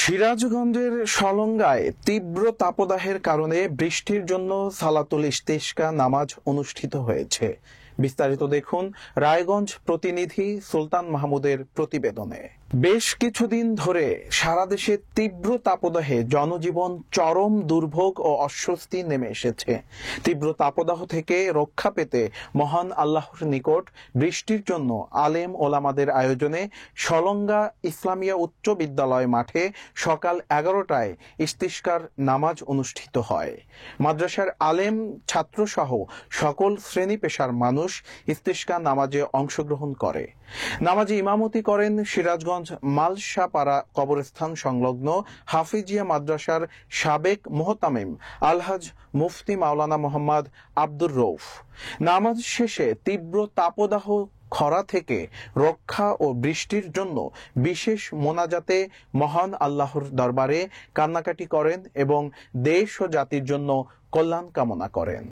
সিরাজগঞ্জের সলঙ্গায় তীব্র তাপদাহের কারণে বৃষ্টির জন্য সালাতুল ইস্তিসকা নামাজ অনুষ্ঠিত হয়েছে। বিস্তারিত দেখুন রায়গঞ্জ প্রতিনিধি সুলতান মাহমুদের প্রতিবেদনে। বেশ কিছুদিন ধরে সারা দেশে তীব্র তাপদাহে জনজীবন চরম দুর্ভোগ ও অস্বস্তি নেমে এসেছে। তীব্র তাপদাহ থেকে রক্ষা পেতে মহান আল্লাহর নিকট বৃষ্টির জন্য আলেম ওলামাদের আয়োজনে সলঙ্গা ইসলামিয়া উচ্চ বিদ্যালয় মাঠে সকাল 11টায় ইস্তিসকার নামাজ অনুষ্ঠিত হয়। মাদ্রাসার আলেম ছাত্রসহ সকল শ্রেণী পেশার মানুষ ইস্তিসকা নামাজে অংশগ্রহণ করে। নামাজে ইমামতি করেন সিরাজগঞ্জ মালশাপাড়া কবরস্থান সংলগ্ন হাফিজিয়া মাদ্রাসার সাবেক মোহতামিম আলহাজ মুফতি মাওলানা মোহাম্মদ আব্দুর রৌফ। নামাজ শেষে তীব্র তাপদাহ খরা থেকে রক্ষা ও বৃষ্টির জন্য বিশেষ মোনাজাতে মহান আল্লাহর দরবারে কান্নাকাটি করেন এবং দেশ ও জাতির জন্য কল্যাণ কামনা করেন।